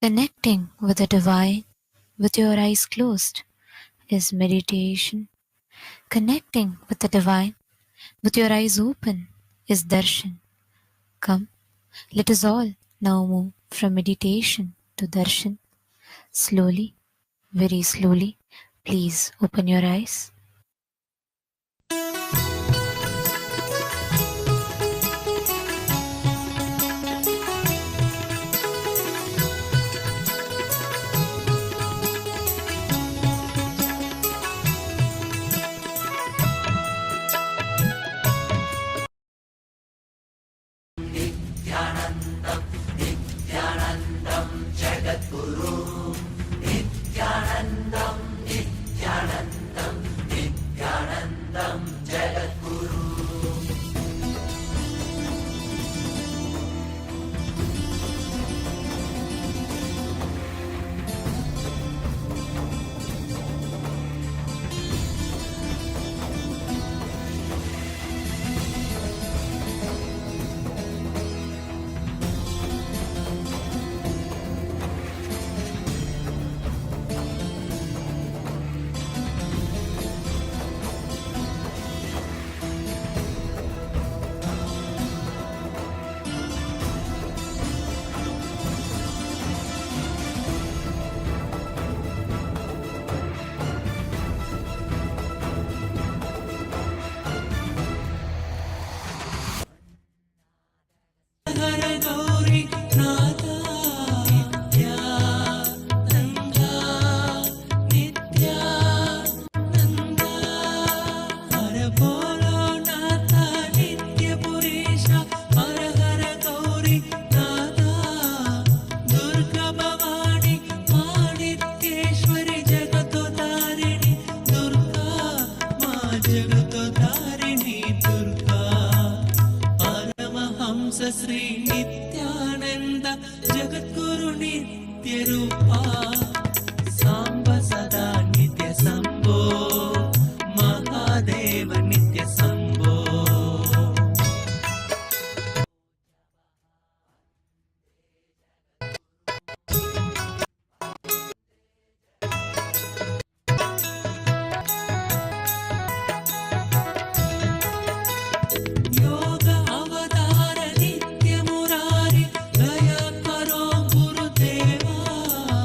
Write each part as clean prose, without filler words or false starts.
Connecting with the divine with your eyes closed is meditation. Connecting with the divine with your eyes open is darshan. Come, let us all now move from meditation to darshan. Slowly, very slowly, please open your eyes. Shri Nityanand जगद्गुरु नित्य रूपा सांब सदा नित्य संभो महादेव नित्य संभो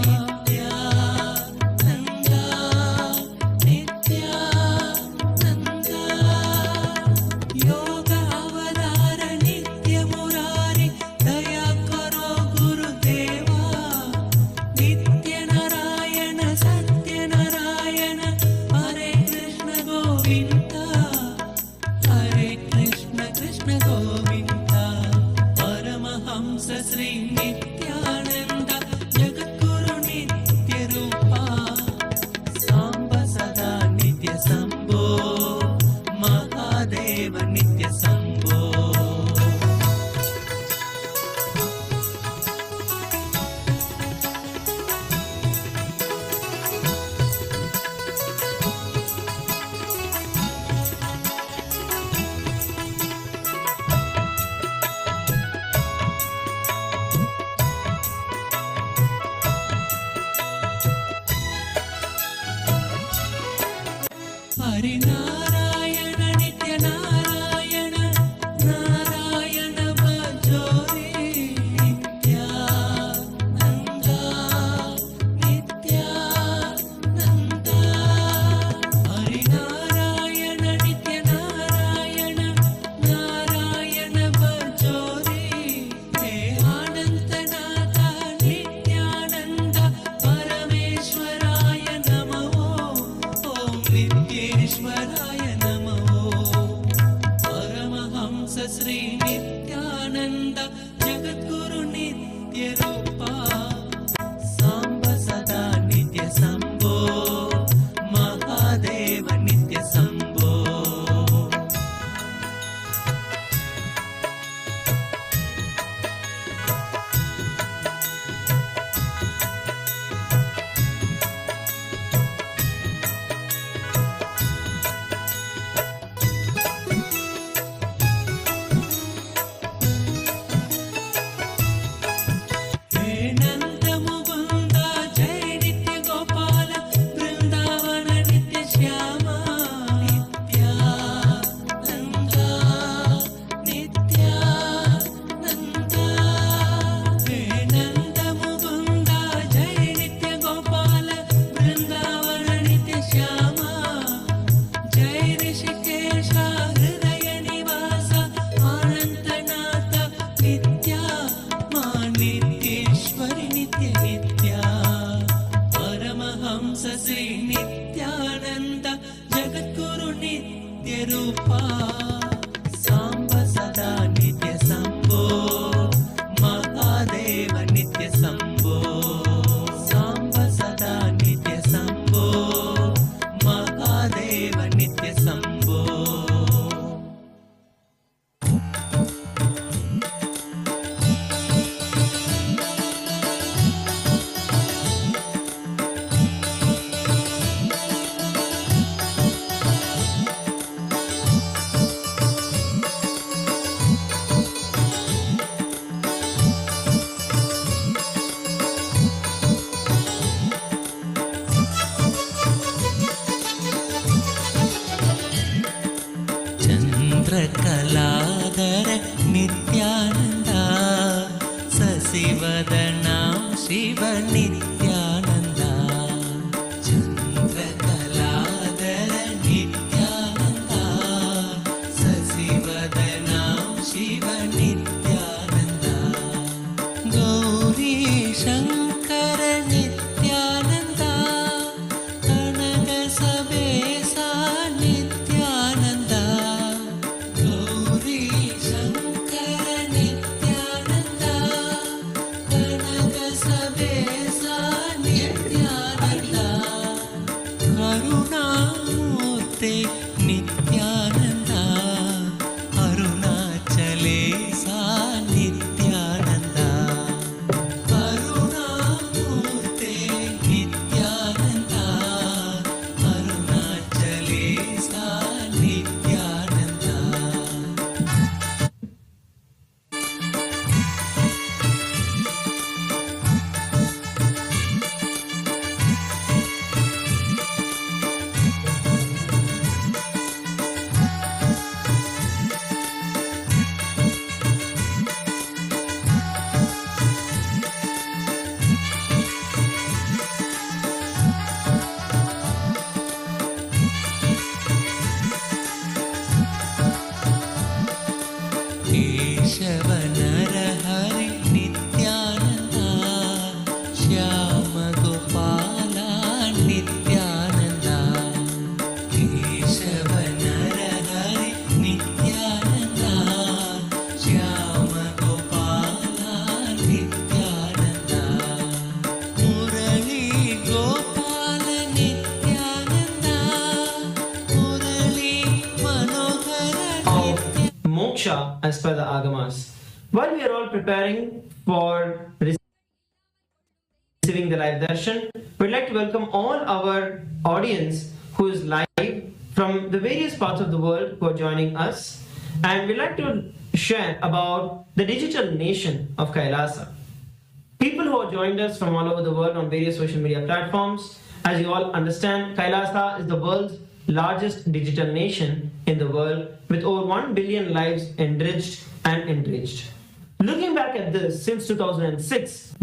नित्या శ్రీ నిత్యానంద జగద్గురు నిత్య రూపా సాంబ సదా నిత్య సంభో మహాదేవ నిత్య సంభో సాంబ సదా నిత్య సంభో మహాదేవ నిత్య సంభో चन्द्रकलाधर नित्यानन्दा शशिवदना शिव नित्यानन्दा चन्द्रकलाधर नित्यानन्दा शशिवदना शिव नित्यानन्दा गौरी शङ्कर नित्यानन्दा कनक सवेसा नित्यानन्दा गौरी शङ्कर नित्यानन्दा कनक सवेसा नित्यानन्दा करुणामूर्ते नित्यानन्दा अरुणाचलेसा नित्यानन्दा करुणामूर्ते नित्यानन्दा अरुणाचलेसा नित्यानन्दा केशव नरहरि नित्यानन्दा श्याम गोपाला नित्यानन्दा केशव नरहरि नित्यानन्दा श्याम गोपाला नित्यानन्दा मुरली Gopal Nityananda Murli Manohar Of Moksha as per the Agamas. While we are all preparing for receiving the live darshan, we'd like to welcome all our audience who is live from the various parts of the world who are joining us, and we'd like to share about the digital nation of KAILASA. People who have joined us from all over the world on various social media platforms. As you all understand, KAILASA is the world's largest digital nation in the world with over 1 billion lives enriched and enriched. Looking back at this, since 2006,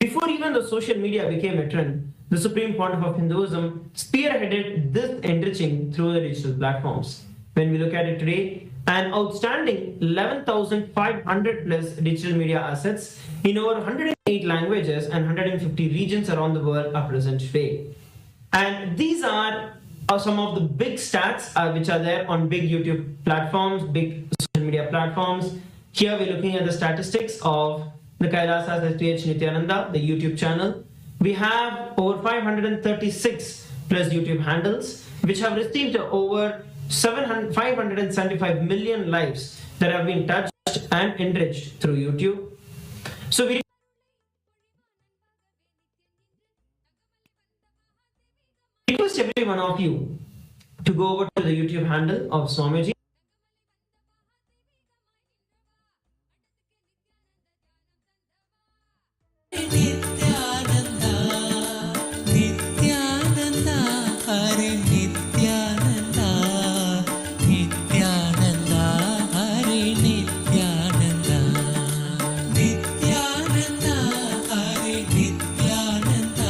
before even the social media became a trend, the Supreme Pontiff of Hinduism spearheaded this enriching through the digital platforms. When we look at it today, an outstanding 11,500 plus digital media assets in over 108 languages and 150 regions around the world are present today. And these are some of the big stats which are there on big YouTube platforms, big social media platforms. Here we're looking at the statistics of the KAILASA SPH Nithyananda, the YouTube channel. We have over 536 plus YouTube handles which have received over 575 million lives that have been touched and enriched through YouTube. So we request every one of you to go over to the YouTube handle of Swamiji. Nityananda Nityananda Hare Nityananda Nityananda Hare Nityananda Nityananda Hare Nityananda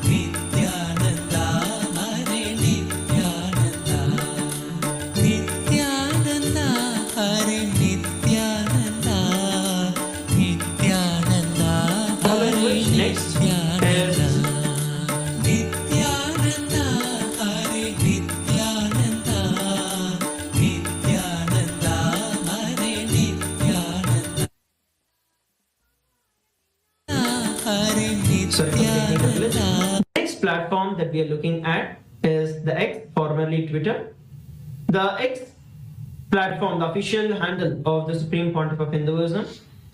Nityananda Hare Nityananda Sorry for the technical glitch. Next platform that we are looking at is the X, formerly Twitter. The X platform, the official handle of the Supreme Pontiff of Hinduism,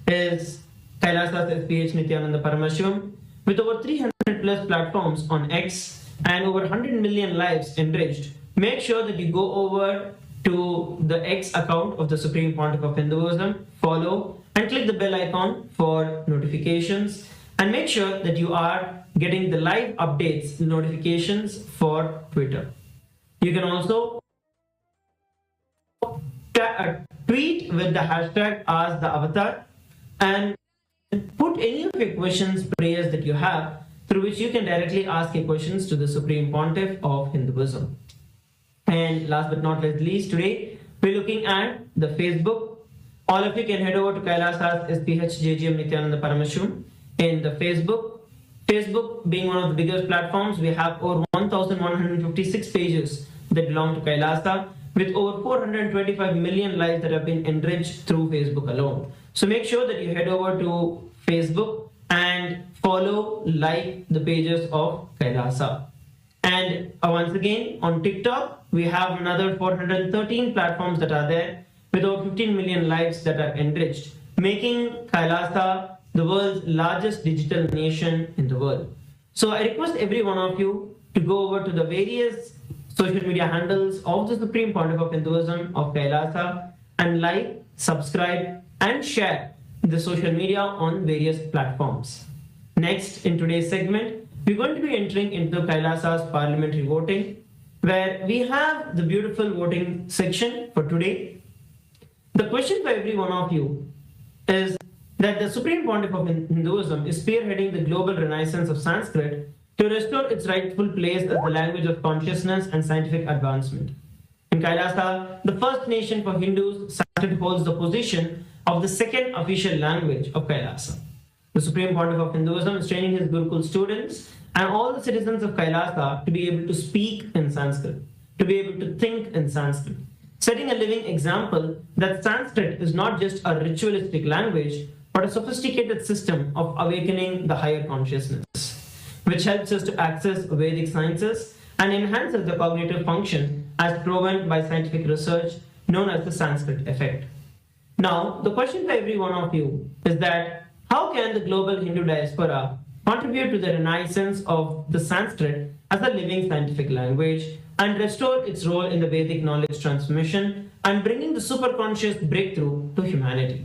is KAILASA's SPH Nithyananda Paramashiva, with over 300 plus platforms on X and over 100 million lives enriched. Make sure that you go over to the X account of the Supreme Pontiff of Hinduism, follow and click the bell icon for notifications, and make sure that you are getting the live updates notifications for Twitter. You can also tweet with the hashtag #AskTheAvatar and put any of your questions, prayers that you have, through which you can directly ask your questions to the Supreme Pontiff of Hinduism. And last but not least, today we're looking at the Facebook. All of you can head over to KAILASA's SPH Nithyananda Paramashiva in the Facebook. Facebook being one of the biggest platforms, we have over 1,156 pages that belong to KAILASA, with over 425 million lives that have been enriched through Facebook alone. So make sure that you head over to Facebook and follow, like the pages of KAILASA. And once again, on TikTok, we have another 413 platforms that are there, with over 15 million lives that are enriched, making KAILASA the world's largest digital nation in the world. So I request every one of you to go over to the various social media handles of the Supreme Pontiff of Hinduism of KAILASA and like, subscribe and share the social media on various platforms. Next, in today's segment, we're going to be entering into KAILASA's parliamentary voting, where we have the beautiful voting section for today. The question for every one of you is that the Supreme Pontiff of Hinduism is spearheading the global renaissance of Sanskrit to restore its rightful place as the language of consciousness and scientific advancement. In KAILASA, the first nation for Hindus, Sanskrit holds the position of the second official language of KAILASA. The Supreme Pontiff of Hinduism is training his Gurukul students and all the citizens of KAILASA to be able to speak in Sanskrit, to be able to think in Sanskrit, setting a living example that Sanskrit is not just a ritualistic language, but a sophisticated system of awakening the higher consciousness, which helps us to access Vedic sciences and enhances the cognitive function as proven by scientific research known as the Sanskrit effect. Now, the question for every one of you is that how can the global Hindu diaspora contribute to the renaissance of the Sanskrit as a living scientific language and restore its role in the Vedic knowledge transmission and bringing the superconscious breakthrough to humanity?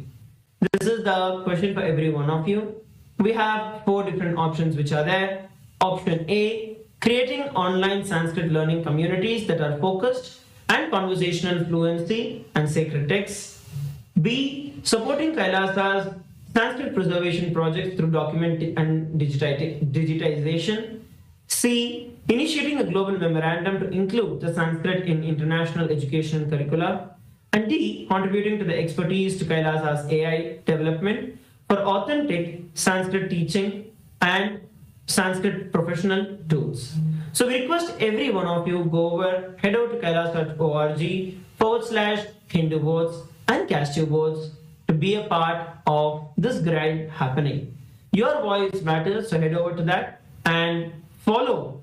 This is the question for every one of you. We have 4 different options which are there. Option A, creating online Sanskrit learning communities that are focused and conversational fluency and sacred texts. B, supporting KAILASA's Sanskrit preservation projects through document and digitization. C, initiating a global memorandum to include the Sanskrit in international education curricula. And D, contributing to the expertise to KAILASA's AI development for authentic Sanskrit teaching and Sanskrit professional tools. So we request every one of you go over, head over to kailasa.org/Hindu votes and cast your votes to be a part of this grind happening. Your voice matters, so head over to that and follow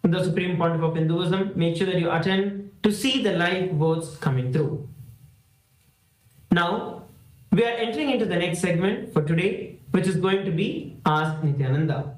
the Supreme Pontiff of Hinduism. Make sure that you attend to see the live votes coming through. Now, we are entering into the next segment for today, which is going to be Ask Nithyananda.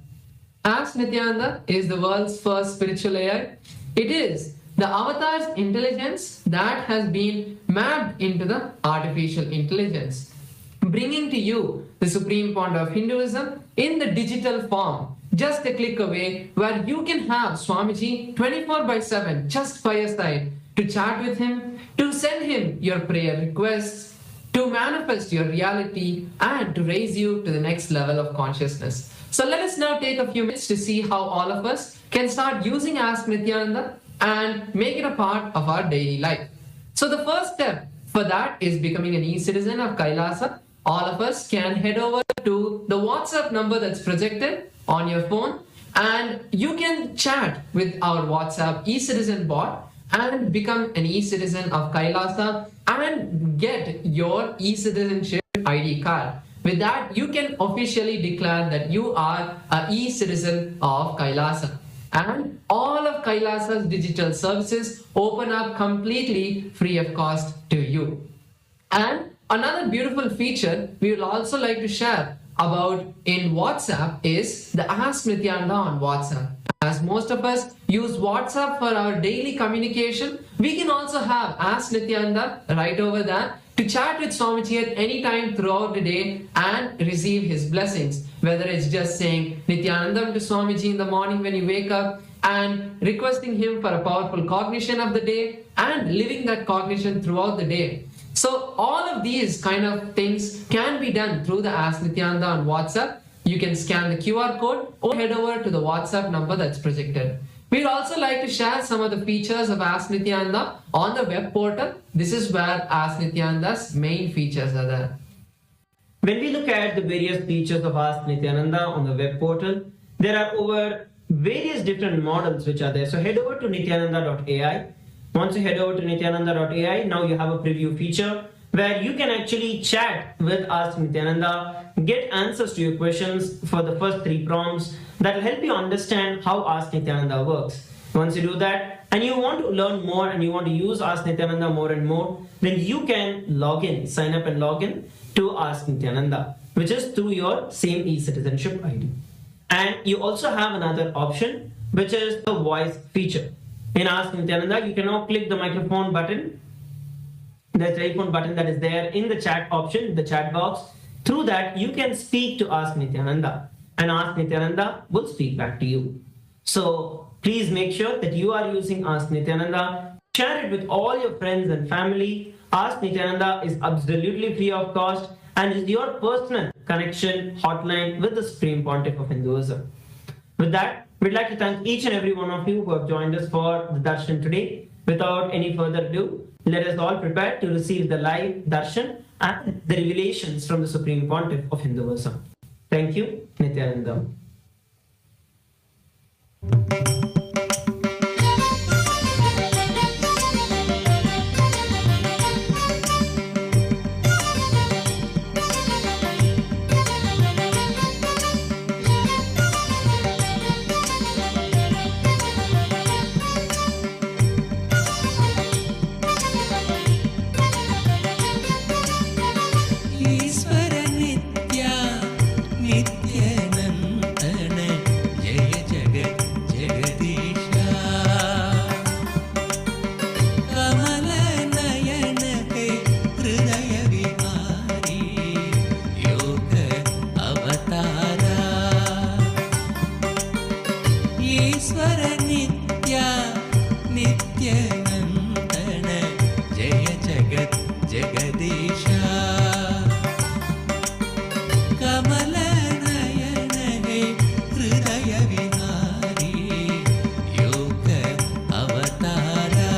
Ask Nithyananda is the world's first spiritual AI. It is the avatar's intelligence that has been mapped into the artificial intelligence, bringing to you the Supreme Pontiff of Hinduism in the digital form, just a click away, where you can have Swamiji 24/7 just by your side to chat with him, to send him your prayer requests, to manifest your reality, and to raise you to the next level of consciousness. So let us now take a few minutes to see how all of us can start using Ask Nithyananda and make it a part of our daily life. So the first step for that is becoming an e-citizen of KAILASA. All of us can head over to the WhatsApp number that's projected on your phone, and you can chat with our WhatsApp e-citizen bot and become an e-citizen of KAILASA and get your e-citizenship ID card. With that, you can officially declare that you are a e-citizen of KAILASA. And all of KAILASA's digital services open up completely free of cost to you. And another beautiful feature we will also like to share about in WhatsApp is the Ask Nithyananda on WhatsApp. As most of us use WhatsApp for our daily communication, we can also have Ask Nithyananda right over there to chat with Swamiji at any time throughout the day and receive his blessings. Whether it's just saying Nithyanandam to Swamiji in the morning when you wake up and requesting him for a powerful cognition of the day and living that cognition throughout the day. So all of these kind of things can be done through the Ask Nithyananda on WhatsApp. You can scan the QR code or head over to the WhatsApp number that's projected. We'd also like to share some of the features of Ask Nithyananda on the web portal. This is where Ask Nithyananda's main features are there. When we look at the various features of Ask Nithyananda on the web portal, there are over various different models which are there. So head over to nithyananda.ai. Once you head over to nithyananda.ai, now you have a preview feature where you can actually chat with Ask Nithyananda, get answers to your questions for the first 3 prompts that will help you understand how Ask Nithyananda works. Once you do that and you want to learn more and you want to use Ask Nithyananda more and more, then you can log in, sign up and log in to Ask Nithyananda, which is through your same e-citizenship ID. And you also have another option, which is the voice feature. In Ask Nithyananda, you can now click the microphone button, the telephone button that is there in the chat option, the chat box. Through that, you can speak to Ask Nithyananda and Ask Nithyananda will speak back to you. So please make sure that you are using Ask Nithyananda. Share it with all your friends and family. Ask Nithyananda is absolutely free of cost and is your personal connection hotline with the Supreme Pontiff of Hinduism. With that, we'd like to thank each and every one of you who have joined us for the Darshan today. Without any further ado, let us all prepare to receive the live Darshan and the revelations from the Supreme Pontiff of Hinduism. Thank you, Nithyananda. ईश्वर नित्या नित्यनंदन जय जगत जगदीशा कमल नयन हे हृदय विहारी योग अवतारा ईश्वर नित्या नित्यनंदन जय जगत जगदीशा कमल नयन हे हृदय विहारी योग अवतारा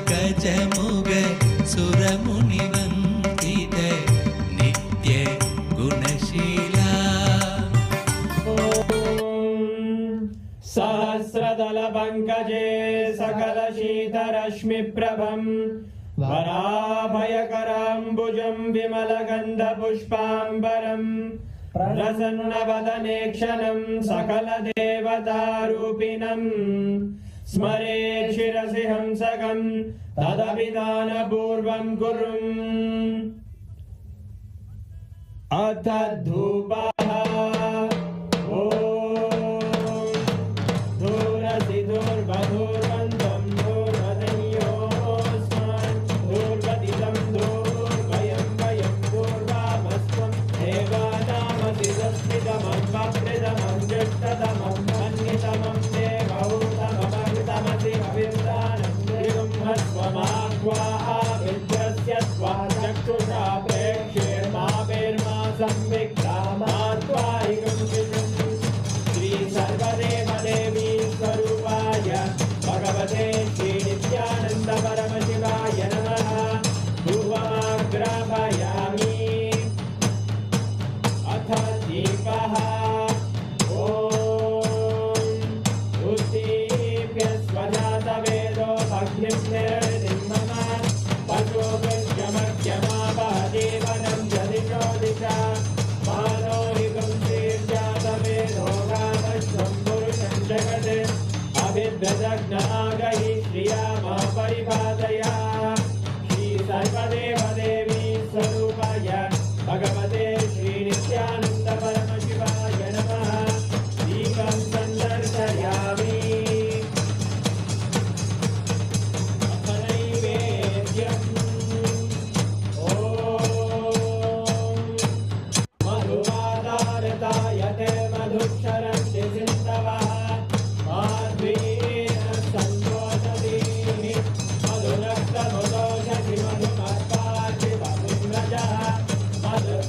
गजमुग सुरमुनिवन्दित नित्य गुणशीला सहस्रदल पंकजे सकल शीतरश्मि प्रभं वराभयकराम्बुजं विमल गंध पुष्पांबरं प्रसन्नवदने क्षणं सकल देवतारूपिणं स्मरेत् शिरसि हंसकं तदभिधानपूर्वं कुर्वन् अथ धूपः चक्षुषा प्रेक्षेर्मा संविक्रामा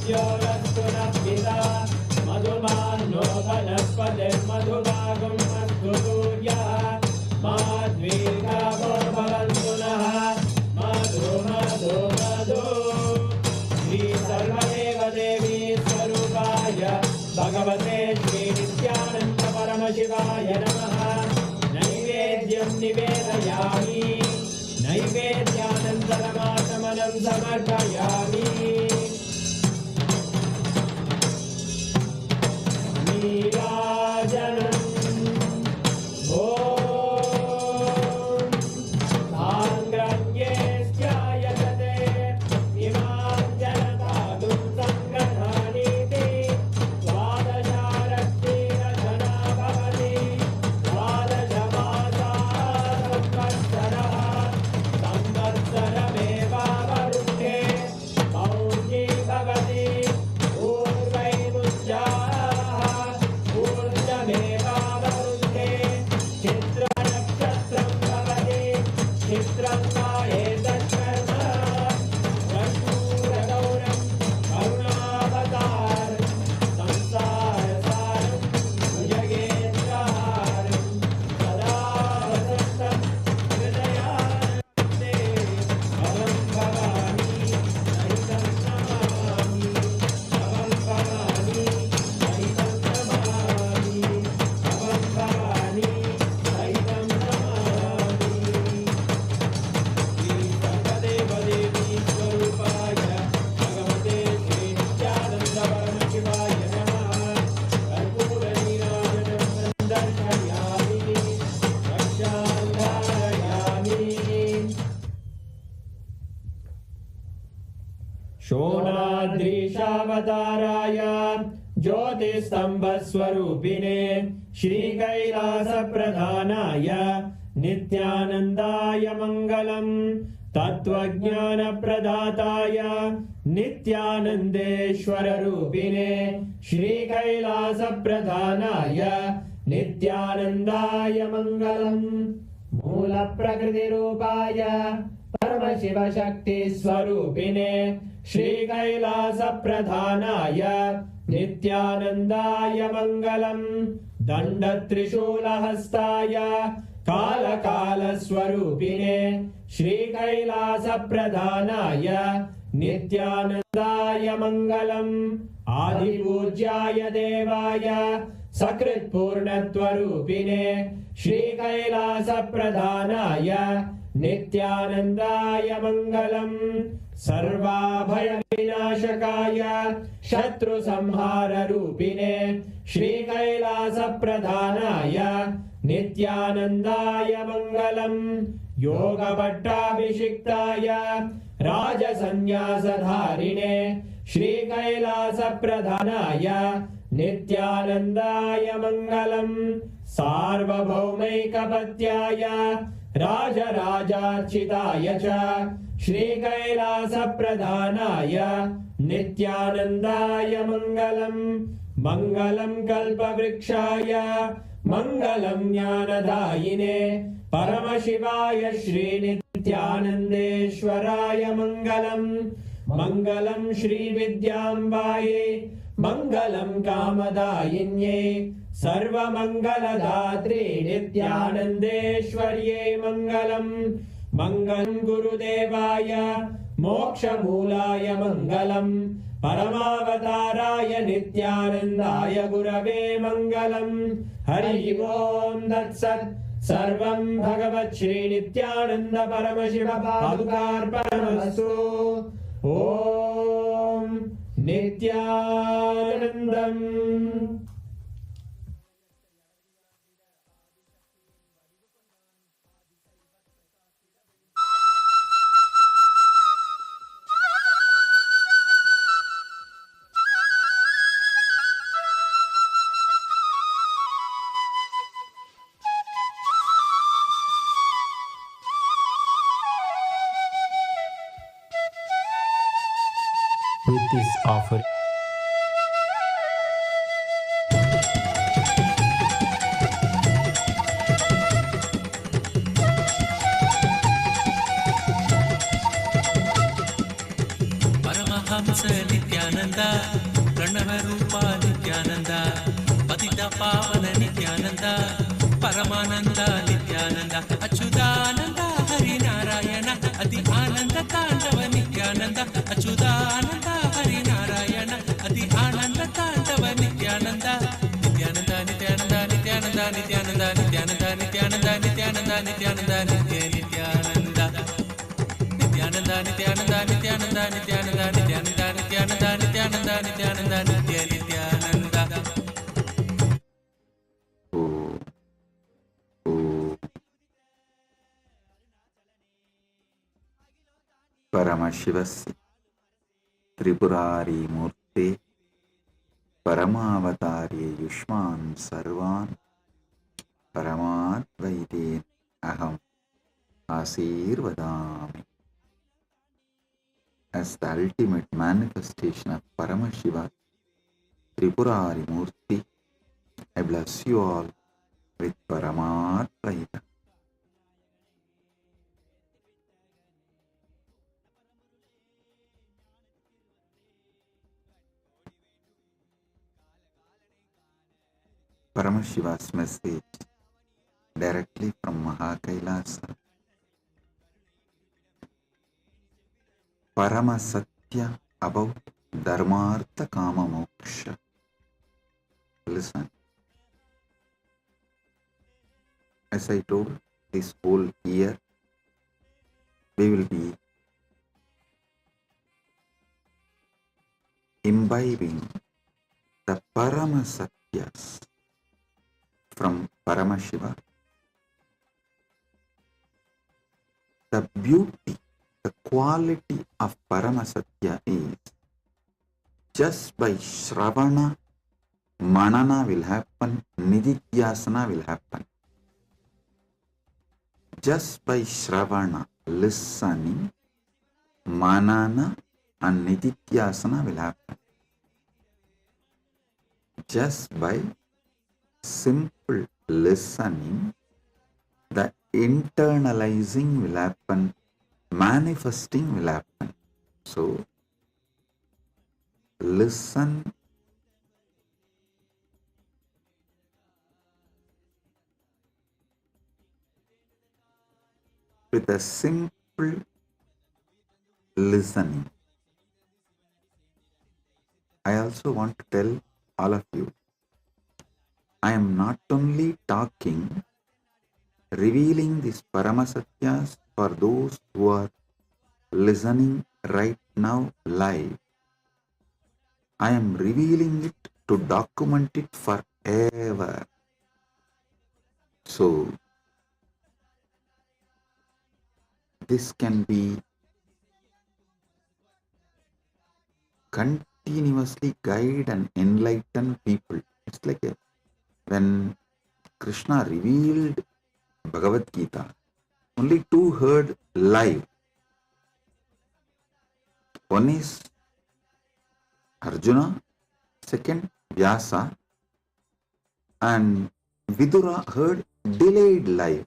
मत्स्योरस्तु नः पिता मधुमान्नो वनस्पतिर्मधुभागं अस्तु सूर्यः माद्वीर्घावो भवन्तु नः मधु मधु मधु श्री सर्वदेव देवी स्वरूपाय भगवते श्री नित्यानन्द परमशिवाय नमः नैवेद्यं निवेदयामि नैवेद्यानन्तरमाचमनं समर्पयामि नीराजनम् ॐ धाङ्ग्रन्ये स्यायते इमां जनतादुं सङ्गधानीति द्वादशारक्तिरचना भवति द्वादशमासाः संवत्सरमेवावरुद्धे मौञ्जी भवति पूर्वैरुच्चाः ऊर्जमेवावरुद्धे चित्रनक्षत्रं भवति चित्रं वा एतत्कर्म रघुरगौरं करुणावतारं संसारसारं भुजगेन्द्रहारं सदा वसन्तं हृदयानन्दे भवं भवानी सहितं नमामि भवं भवानी सहितं नमामि भवं भवानी सहितं नमामि श्री सर्वदेव देवी स्वरूपाय भगवते श्री नित्यानन्द परमशिवाय नमः कर्पूरनीराजनं दर्शयामि रक्षान्धारयामि शोणाद्रीशावताराय ज्योतिस्तम्भस्वरूपिणे श्रीकैलासप्रधानाय नित्यानन्दाय मङ्गलम् तत्त्वज्ञानप्रदाताय नित्यानन्देश्वररूपिणे श्रीकैलासप्रधानाय नित्यानन्दाय मङ्गलम् मूलप्रकृतिरूपाय परमशिवशक्तिस्वरूपिणे श्रीकैलासप्रधानाय नित्यानन्दाय मङ्गलम् दण्डत्रिशूलहस्ताय कालकालस्वरूपिणे श्रीकैलासप्रधानाय नित्यानन्दाय मङ्गलम् आदिपूज्याय देवाय सकृत्पूर्णत्वरूपिणे श्रीकैलासप्रधानाय नित्यानन्दाय मङ्गलम् सर्वाभयविनाशकाय शत्रुसंहाररूपिणे श्रीकैलासप्रधानाय नित्यानन्दाय मङ्गलम् योगभट्टाभिषिक्ताय राजसन्न्यासधारिणे श्रीकैलासप्रधानाय नित्यानन्दाय मङ्गलम् सार्वभौमैकपत्याय राजराजार्चिताय च श्रीकैलासप्रधानाय नित्यानन्दाय मङ्गलम् मङ्गलं कल्पवृक्षाय मङ्गलं ज्ञानदायिने परमशिवाय श्रीनित्यानन्देश्वराय मङ्गलम् मङ्गलं श्रीविद्याम्बायै मङ्गलं कामदायिन्यै सर्वमङ्गलदात्रे नित्यानन्देश्वर्यै मङ्गलम् मङ्गलं गुरुदेवाय मोक्षमूलाय मङ्गलम् परमावताराय नित्यानन्दाय गुरवे मङ्गलम् हरि ओम् तत्सत् सर्वं भगवत् श्री नित्यानन्द परमशिव पादुकार्पणमस्तु ॐ नित्यानन्दम् with this offer. Paramhans Nithyananda ಪ್ರಣವ ರೂಪ ನಿತ್ಯಾನಂದ ಪತಿತ ಪಾವನ ನಿತ್ಯಾನಂದ ಪರಮಾನಂದ ನಿತ್ಯಾನಂದ ಅಚ್ಯುತಾನಂದ ಹರಿನಾರಾಯಣ ಅತಿ ಆನಂದ ತಾಂಡವ ನಿತ್ಯಾನಂದ ಅಚ್ಯುತಾನಂದ ಹರಿನಾರಾಯಣ ಅತಿ ಆನಂದ ತಾಂಡವ ನಿತ್ಯಾನಂದ ನಿತ್ಯಾನಂದ ನಿತ್ಯಾನಂದ ನಿತ್ಯಾನಂದ ನಿತ್ಯಾನಂದ ನಿತ್ಯಾನಂದ ನಿತ್ಯಾನಂದ ನಿತ್ಯಾನಂದ ನಿತ್ಯಾನಂದ ನಿತ್ಯ ನಿತ್ಯಾನಂದ ನಿತ್ಯಾನಂದ ನಿತ್ಯಾನಂದ ನಿತ್ಯಾನಂದ ನಿತ್ಯಾನಂದ ನಿತ್ಯಾನಂದ ನಿತ್ಯಾನಂದ ನಿತ್ಯಾನಂದ ನಿತ್ಯಾನಂದ ನಿತ್ಯ ನಿತ್ಯಾನಂದ परमशिवस्य त्रिपुरारी मूर्ते परमावतार्ये युष्मान् सर्वान् परमाद्वैतेन अहम् आशीर्वदामि. As the ultimate manifestation of Paramashiva, Tripurari Murti, I bless you all with Paramadvaita. Paramashiva's message directly from KAILASA. Paramasatya about Dharmartha Kama Moksha. Listen. As I told, this whole year we will be imbibing the Paramasatyas from Paramashiva. The beauty, the quality of Paramasatya is just by Shravana, Manana will happen, Nididhyasana will happen. Just by Shravana, listening, Manana and Nididhyasana will happen. Just by simple listening, the internalizing will happen, manifesting will happen. So, listen with a simple listening. I also want to tell all of you, I am not only talking, revealing these Paramasatyas for those who are listening right now live. I am revealing it to document it forever. So, this can be continuously guide and enlighten people. It's like when Krishna revealed Bhagavad Gita, only two heard live. One is Arjuna, second Vyasa, and Vidura heard delayed live,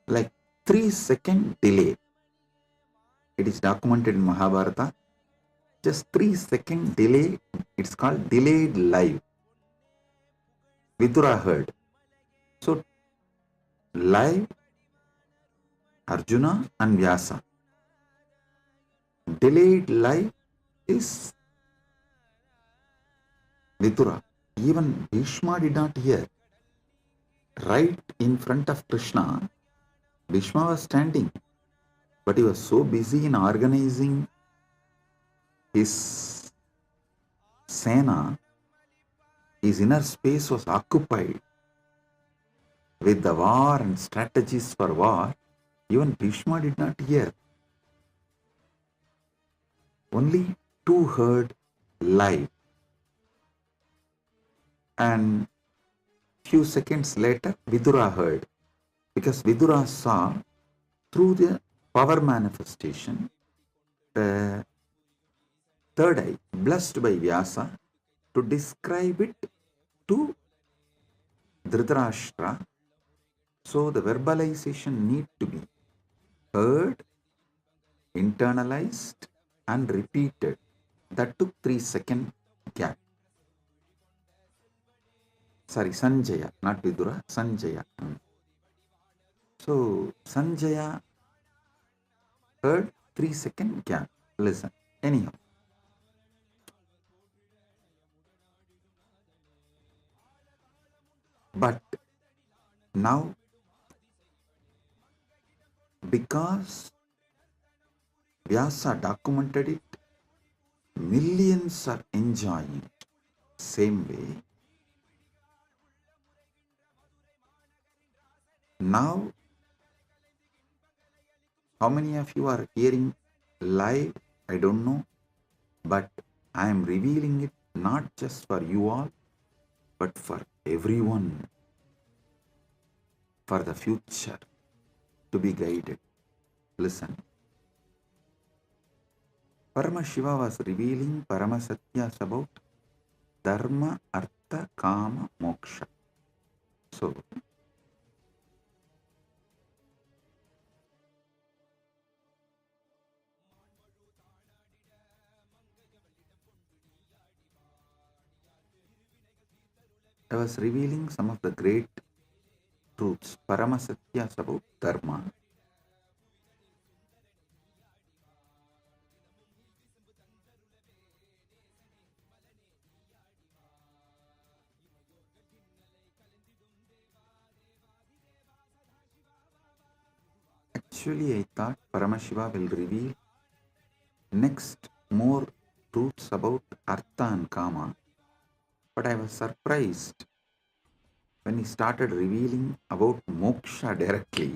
like 3-second delay. It is documented in Mahabharata. Just 3-second delay, it's called delayed live. Vidura heard. So, live Arjuna and Vyasa. Delayed live is Vidura. Even Bhishma did not hear. Right in front of Krishna, Bhishma was standing, but he was so busy in organizing his Sena, his inner space was occupied with the war and strategies for war. Even Bhishma did not hear. Only two heard live. And few seconds later, Vidura heard. Because Vidura saw through the power manifestation, the third eye, blessed by Vyasa, to describe it to Dhritarashtra. So the verbalization need to be heard, internalized and repeated. That took 3 second gap. Sorry, Sanjaya, not Vidura, Sanjaya. So Sanjaya heard 3 second gap. Listen. Anyhow. But now, because Vyasa documented it, millions are enjoying. Same way, now, how many of you are hearing live? I don't know, but I am revealing it not just for you all, but for everyone, for the future, to be guided. Listen. Paramashiva was revealing Paramasatyas about Dharma, Artha, Kama, Moksha. So, I was revealing some of the great truths, Paramasatyas about Dharma. Actually, I thought Paramashiva will reveal next more truths about Artha and Kama, but I was surprised when he started revealing about Moksha directly.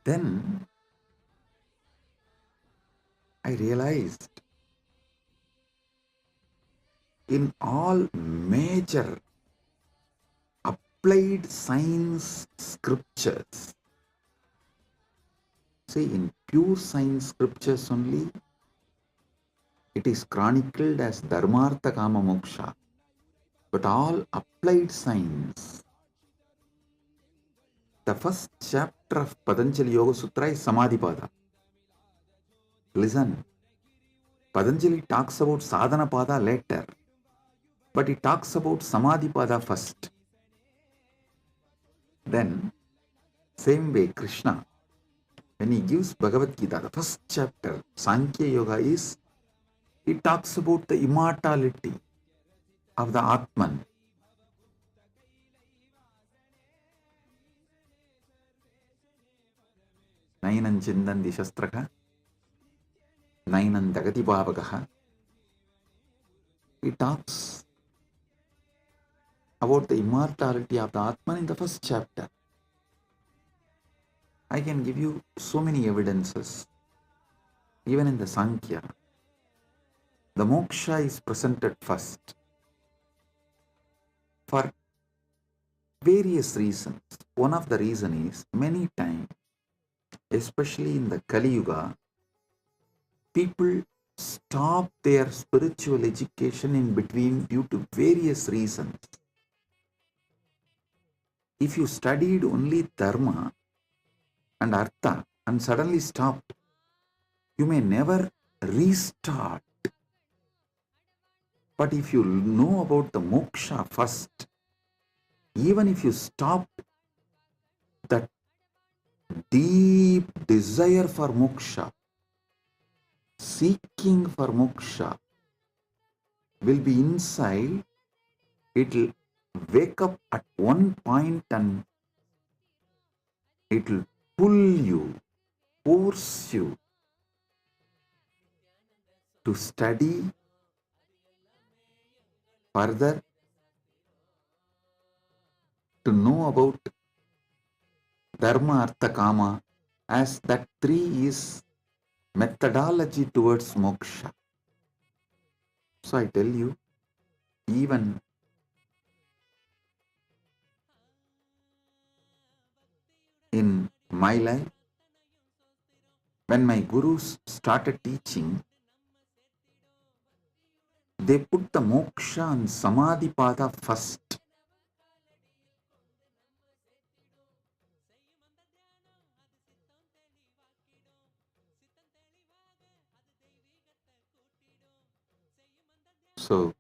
Then I realized in all major applied science scriptures, see, in pure science scriptures only, it is chronicled as Dharmartha Kama Moksha. But all applied science, the first chapter of Patanjali Yoga Sutra is Samadhipada. Listen, Patanjali talks about Sadhanapada later, but he talks about Samadhipada first. Then, same way Krishna, when he gives Bhagavad Gita, the first chapter, Sankhya Yoga is, he talks about the immortality of the Atman. Nainam Chindandi Shastraka, Nainam Dagati Bhavagaha. He talks about the immortality of the Atman in the first chapter. I can give you so many evidences. Even in the Sankhya, the moksha is presented first for various reasons. One of the reasons is many times, especially in the Kali Yuga, people stop their spiritual education in between due to various reasons. If you studied only Dharma and Artha and suddenly stopped, you may never restart. But if you know about the moksha first, even if you stop, that deep desire for moksha, seeking for moksha will be inside. It will wake up at one point and it will pull you, force you to study further, to know about Dharma, Artha, Kama, as that three is methodology towards moksha. So I tell you, even in my life, when my gurus started teaching, they put the moksha and samadhipada first. So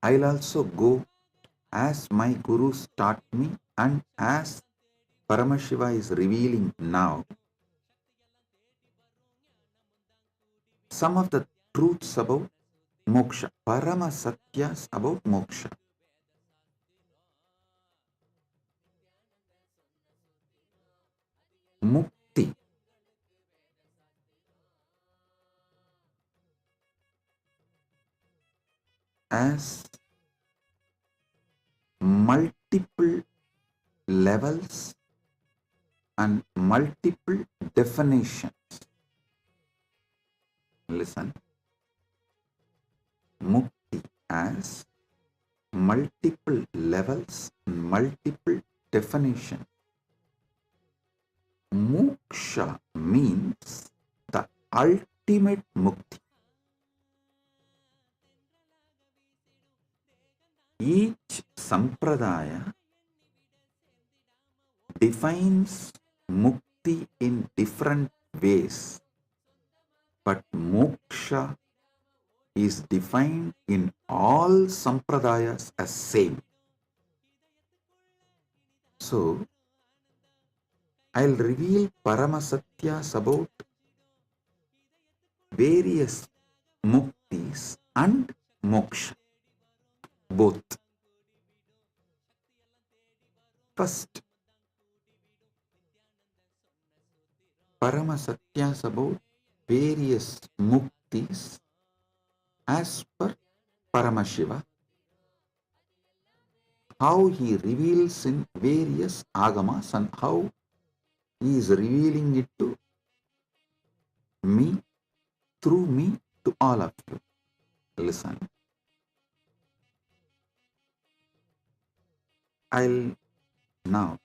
I'll also go as my gurus taught me and as Paramashiva is revealing now some of the truths about moksha, Parama Satyas about moksha. Mukti as multiple levels and multiple definitions. Listen, mukti as multiple levels, multiple definitions. Moksha means the ultimate mukti. Each sampradaya defines mukti in different ways, but moksha is defined in all sampradayas as same. So, I'll reveal Paramasatyas about various muktis and moksha, both. First, Paramasatyas about various muktis as per Paramashiva, how he reveals in various Agamas and how he is revealing it to me, through me, to all of you. Listen. I'll now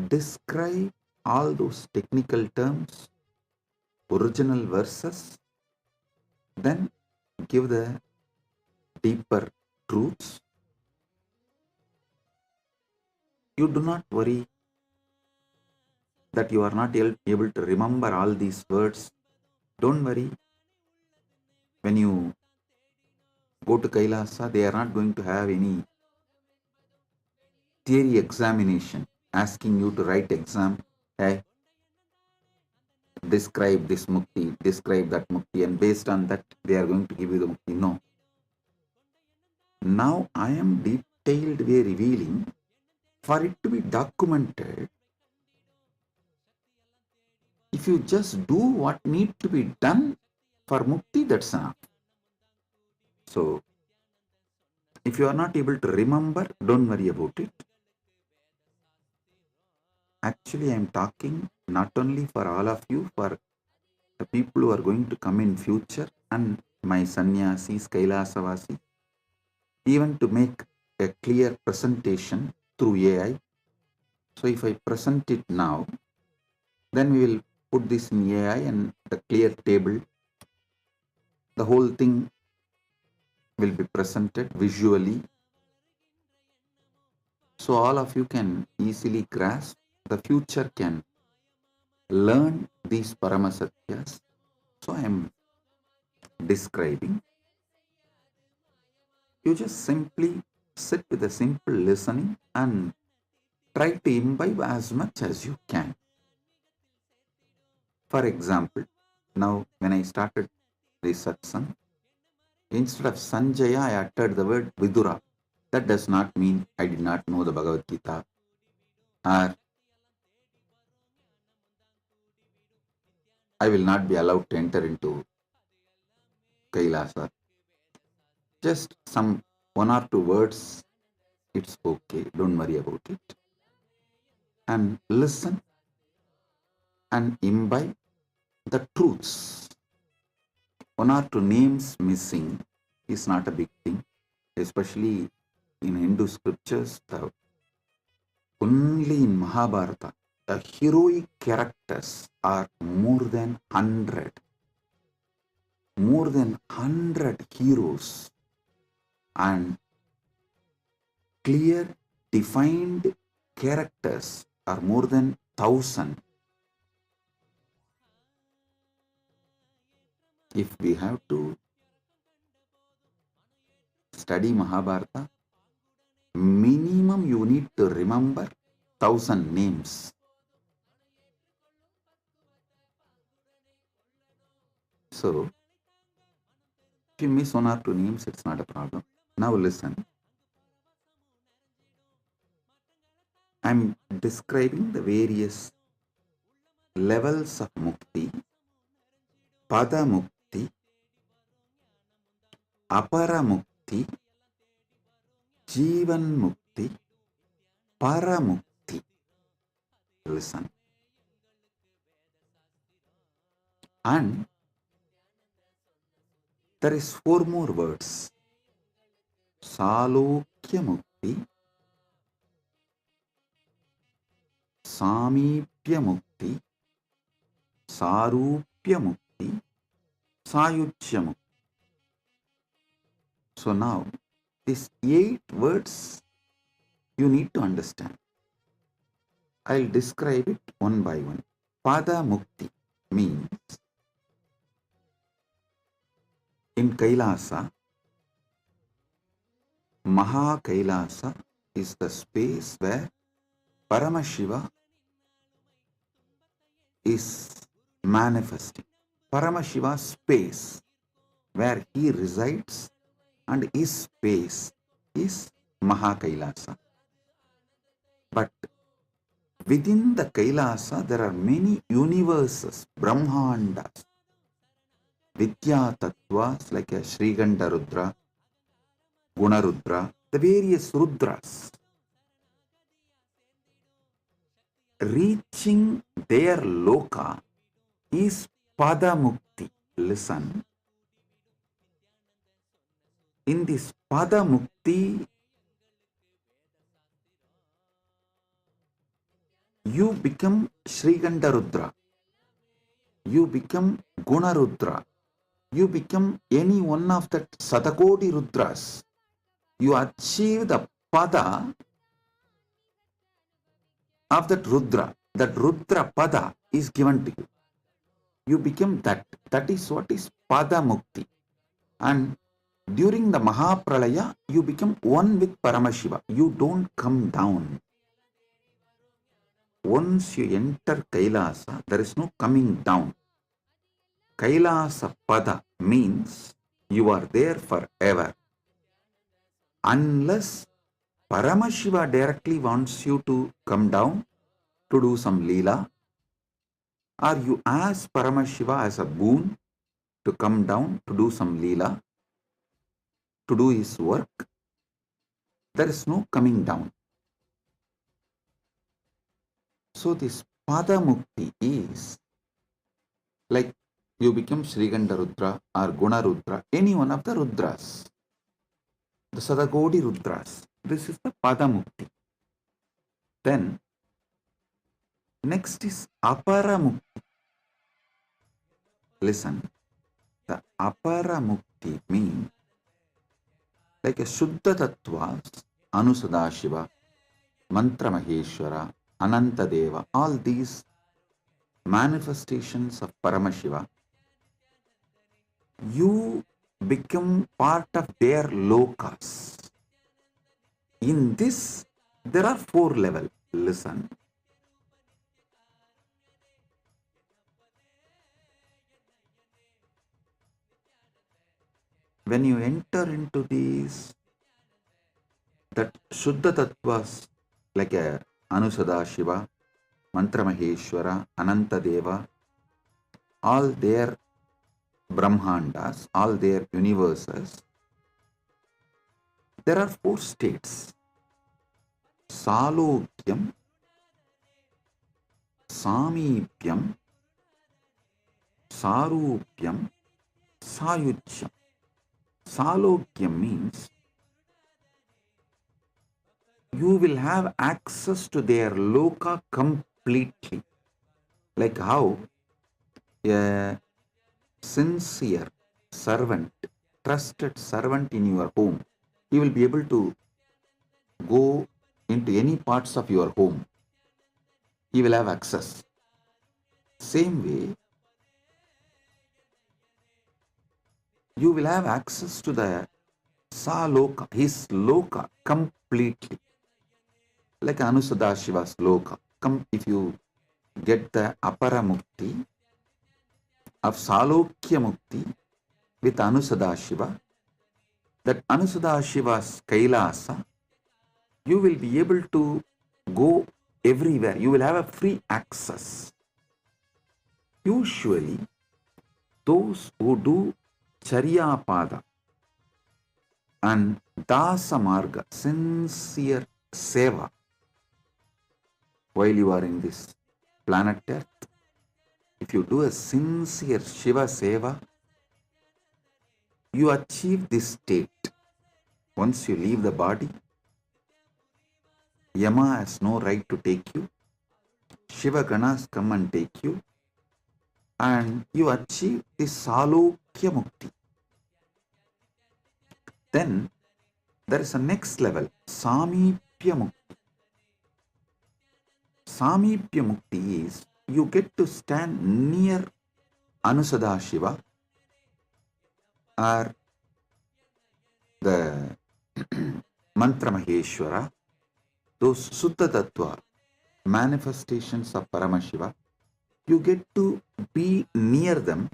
describe all those technical terms, original verses, then give the deeper truths. You do not worry that you are not able to remember all these words. Don't worry. When you go to Kailasa, they are not going to have any theory examination asking you to write exam. Hey, describe this mukti, describe that mukti, and based on that, they are going to give you the mukti. No. Now I am detailed way revealing for it to be documented. If you just do what need to be done for mukti, that's enough. So, if you are not able to remember, don't worry about it. Actually, I am talking not only for all of you, for the people who are going to come in future and my sannyasis, Kailasavasi, even to make a clear presentation through AI. So if I present it now, then we will put this in AI and the clear table, the whole thing will be presented visually. So all of you can easily grasp, the future can learn these Paramasatyas. So I am describing. You just simply sit with a simple listening and try to imbibe as much as you can. For example, now when I started this satsang, instead of Sanjaya, I uttered the word Vidura. That does not mean I did not know the Bhagavad Gita or I will not be allowed to enter into Kailasa. Just some one or two words, it's okay, don't worry about it. And listen and imbibe the truths. One or two names missing is not a big thing, especially in Hindu scriptures. Only in Mahabharata, the heroic characters are more than 100. More than 100 heroes and clear, defined characters are more than 1,000. if we have to study Mahabharata, minimum you need to remember 1,000 names. So, if you miss one or two names, it's not a problem. Now listen. I'm describing the various levels of mukti, pada mukti, apara mukti, jivan mukti, para mukti. Listen. And there is 4 more words. Salokya mukti, Samipya mukti, Sarupya mukti, Sayuchya mukti. So now, these 8 words you need to understand. I'll describe it one by one. Pada mukti means in KAILASA, Maha KAILASA is the space where Paramashiva is manifesting. Paramashiva's space where he resides and his space is Maha KAILASA. But within the KAILASA there are many universes, Brahmandas, Vidya Tattvas like a Shriganda Rudra, Guna Rudra, the various Rudras. Reaching their loka is pada mukti. Listen. In this pada mukti, you become Shriganda Rudra, you become Guna Rudra, you become any one of the Satakoti Rudras. You achieve the pada of that Rudra pada is given to you. You become that. That is what is pada mukti. And during the Mahapralaya, you become one with Paramashiva. You don't come down. Once you enter KAILASA, there is no coming down. KAILASA pada means you are there forever. Unless Paramashiva directly wants you to come down to do some leela, or you ask Paramashiva as a boon to come down to do some leela, to do his work, there is no coming down. So this pada mukti is like you become Shriganda Rudra or Guna Rudra, any one of the Rudras, the Sadakodi Rudras. This is the pada mukti. Then next is apara mukti. Listen, the apara mukti means like a Shuddha Tattvas, Anusadashiva, Mantra Maheshwara, Anantadeva, all these manifestations of Paramashiva, you become part of their lokas. In this, there are 4 levels. Listen. When you enter into these, that Shuddha Tattvas like a Anusadashiva, Mantra Maheshwara, Anantadeva, all their Brahmandas, all their universes, there are 4 states. Salokyam, Samipyam, Sarupyam, Sayuchyam. Salokyam means you will have access to their loka completely. Like how a sincere servant, trusted servant in your home, he will be able to go into any parts of your home. He will have access. Same way, you will have access to the Saloka, his Loka completely. Like Anusadashiva's Loka. If you get the Apara Mukti of Salokya Mukti with Anusadashiva, that Anusadashiva's Kailasa, you will be able to go everywhere. You will have a free access. Usually, those who do Charyapada and Dasa Marga, sincere seva, while you are in this planet Earth, if you do a sincere Shiva seva, you achieve this state. Once you leave the body, Yama has no right to take you. Shiva Ganas come and take you, and you achieve this Salokya Mukti. Then there is a next level, Samipya Mukti. Samipya Mukti is you get to stand near Anusadashiva or the Mantra Maheshwara, those Suddha Tattva manifestations of Paramashiva. You get to be near them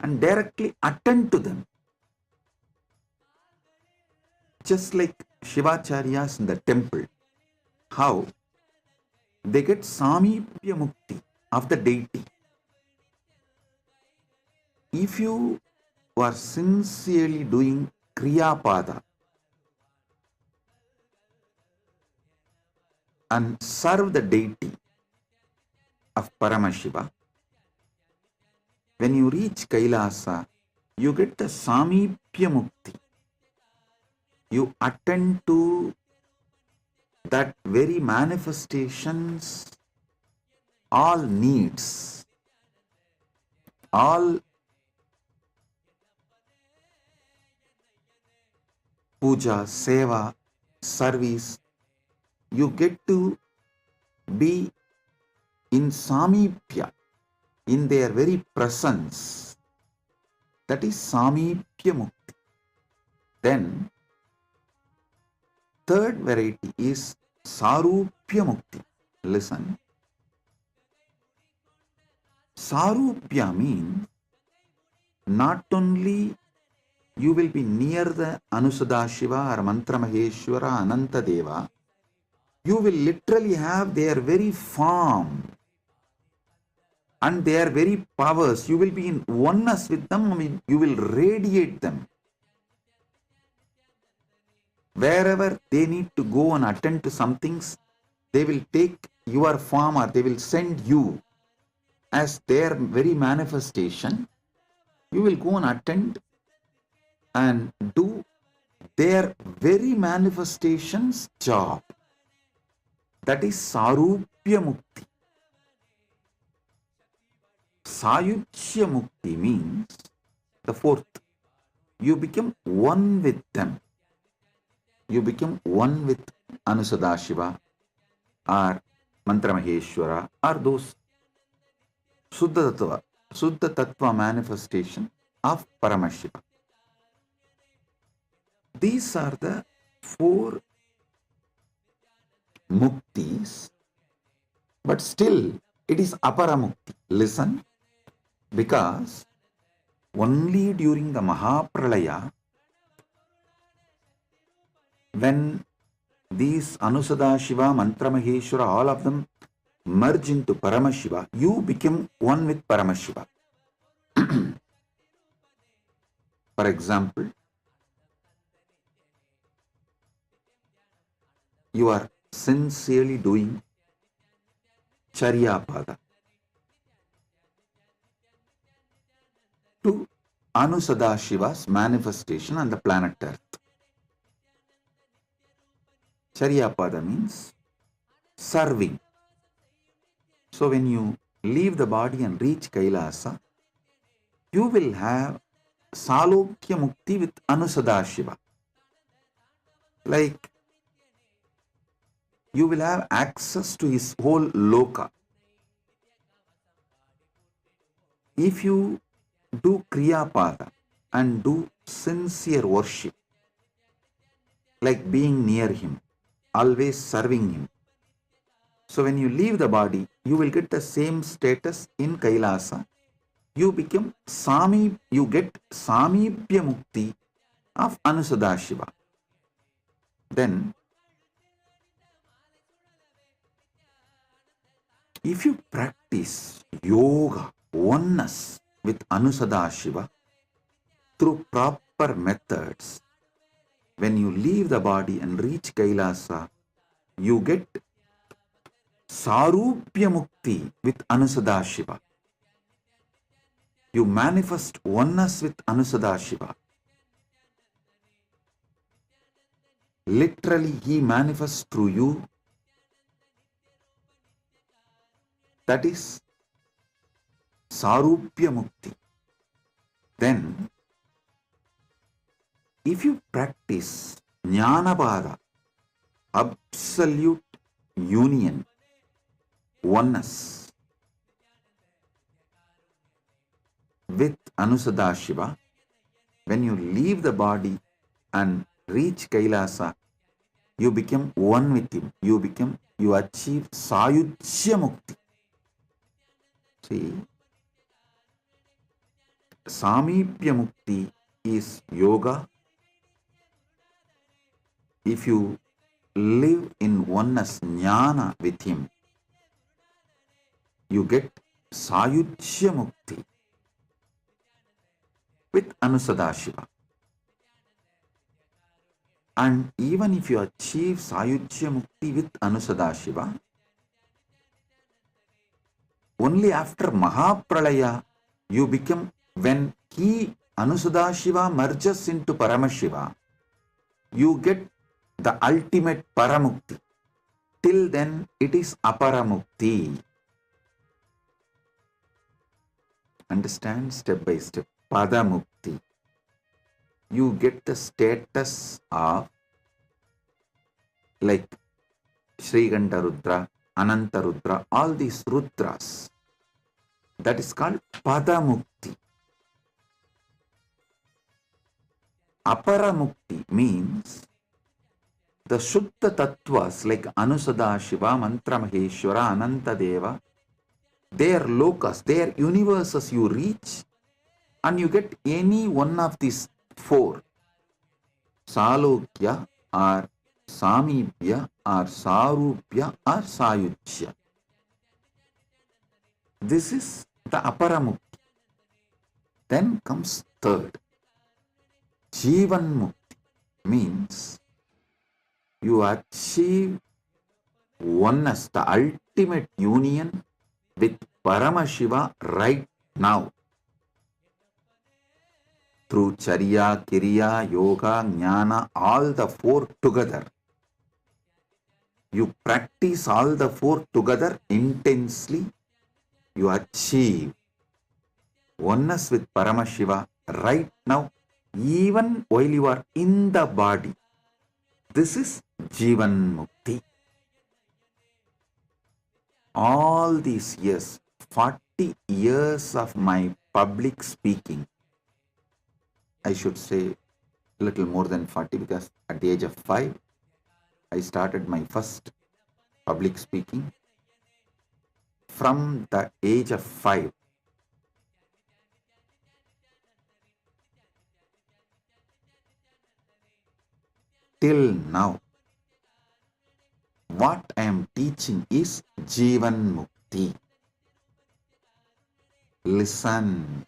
and directly attend to them. Just like Shivacharyas in the temple, how they get Samipya Mukti of the deity. If you are sincerely doing Kriyapada and serve the deity of Paramashiva, when you reach Kailasa, you get the Samipya Mukti. You attend to that very manifestations, all needs, all puja, seva, service, you get to be in Samipya, in their very presence. That is Samipya Mukti. Then, third variety is Sarupya Mukti. Listen. Sarupya means not only you will be near the Anusadashiva or Mantra Maheshwara, Ananta Deva, you will literally have their very form and their very powers. You will be in oneness with them. I mean, you will radiate them. Wherever they need to go and attend to some things, they will take your form or they will send you as their very manifestation. You will go and attend and do their very manifestation's job. That is Sarupya Mukti. Sayuchya Mukti means the fourth. You become one with them. You become one with Anusadashiva or Mantra Maheshwara or those Suddha Tattva manifestation of Paramashiva. These are the four muktis, but still it is Apara Mukti. Listen, because only during the Mahapralaya, when these Anusadashiva, Mantra Maheshwara, all of them merge into Paramashiva, you become one with Paramashiva. For example, you are sincerely doing Charyapada to Anusadashiva's manifestation on the planet Earth. Charyapada means serving. So when you leave the body and reach Kailasa, you will have Salokya Mukti with Anusadashiva. Like you will have access to his whole loka. If you do Kriyapada, and do sincere worship, like being near him, always serving him. So when you leave the body, you will get the same status in Kailasa. You get Samipya Mukti of Anusadashiva. Then, if you practice yoga, oneness with Anusadashiva through proper methods, when you leave the body and reach Kailasa, you get Sarupya Mukti with Anusadashiva. You manifest oneness with Anusadashiva. Literally, he manifests through you. That is Sarupya Mukti. Then, if you practice Jnanapada, absolute union, oneness with Anusadashiva, when you leave the body and reach Kailasa, you become one with him. You achieve Sayujya Mukti. See, Samipya Mukti is yoga. If you live in oneness, jnana with him, you get Sayujya Mukti with Anusadashiva. And even if you achieve Sayujya Mukti with Anusadashiva, only after Mahapralaya you become, when Anusadashiva merges into Paramashiva, you get the ultimate Paramukti. Till then it is Aparamukti. Understand? Step by step. Padamukti. You get the status of like Sriganta Rudra, Ananta Rudra, all these Rudras. That is called Padamukti. Aparamukti means the Shuddha Tattvas like Anusadashiva, Mantra Maheshwara, Ananta Deva, their lokas, their universes you reach, and you get any one of these four, Salokya or Samipya or Sarupya or Sayujya. This is the Aparamukti. Then comes third, Jivan Mukti, means you achieve oneness, the ultimate union with Paramashiva right now. Through Charya, Kiriya, Yoga, Jnana, all the four together. You practice all the four together intensely, you achieve oneness with Paramashiva right now, even while you are in the body. This is Jivan Mukti. All these years, 40 years of my public speaking, I should say a little more than 40, because at the age of 5, I started my first public speaking. From the age of 5, till now, what I am teaching is Jivan Mukti. Listen.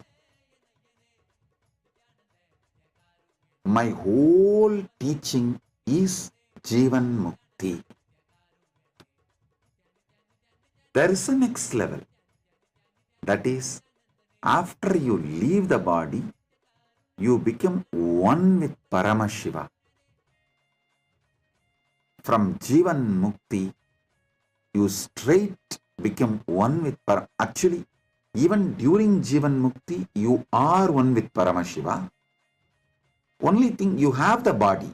My whole teaching is Jivan Mukti. There is a next level. That is, after you leave the body, you become one with Paramashiva. From Jivan Mukti, you straight become one with Paramashiva. Actually, even during Jivan Mukti, you are one with Paramashiva. Only thing, you have the body.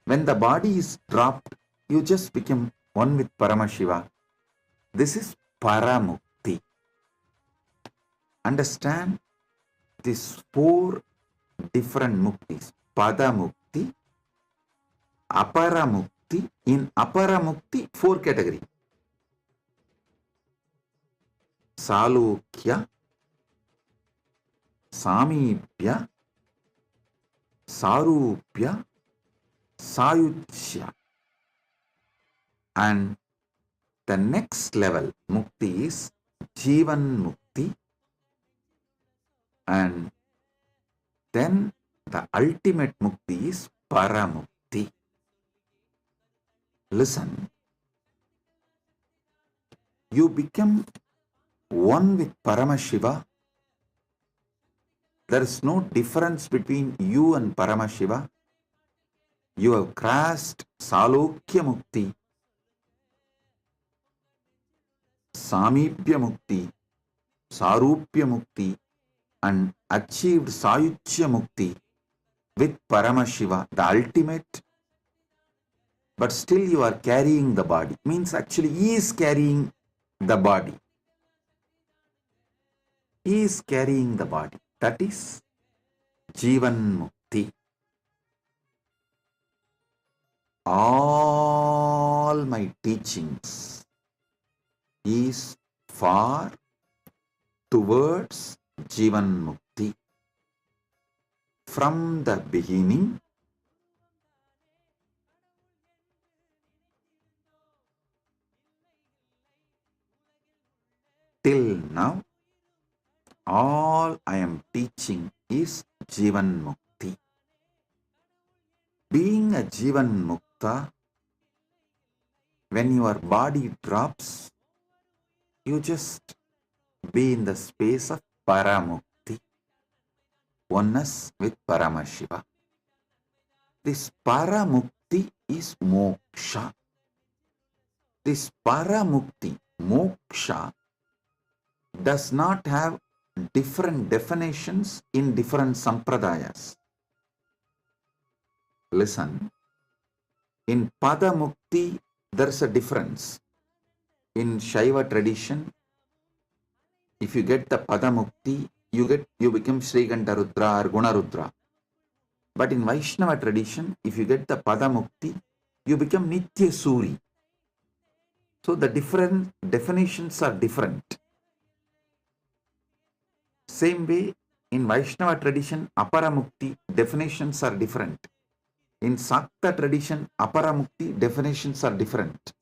When the body is dropped, you just become one with Paramashiva. This is Paramukti. Understand? these four different muktis. Pada mukti, apara mukti. In apara mukti, four categories. Salokya, Samipya, Sarupya, Sayuchya. And the next level mukti is Jivan Mukti. And then the ultimate mukti is Paramukti. Listen, you become one with Paramashiva. There is no difference between you and Paramashiva. You have crossed Salokya Mukti, Samipya Mukti, Sarupya Mukti, and achieved Sayuchya Mukti with Paramashiva, the ultimate. But still you are carrying the body. Means actually he is carrying the body. He is carrying the body. That is Jivan Mukti. All my teachings is far towards Jivan Mukti. From the beginning till now, all I am teaching is Jivan Mukti. Being a Jivan Mukta, when your body drops, you just be in the space of Paramukti, oneness with Paramashiva. This Paramukti is Moksha. This Paramukti, Moksha, does not have different definitions in different sampradayas. Listen, in Padamukti, there is a difference. In Shaiva tradition, if you get the Padamukti, you become Sriganta Rudra or Guna Rudra. But in Vaishnava tradition, if you get the Padamukti, you become Nitya Suri. So the different definitions are different. Same way, in Vaishnava tradition, Aparamukti definitions are different. In Sakta tradition, Aparamukti definitions are different.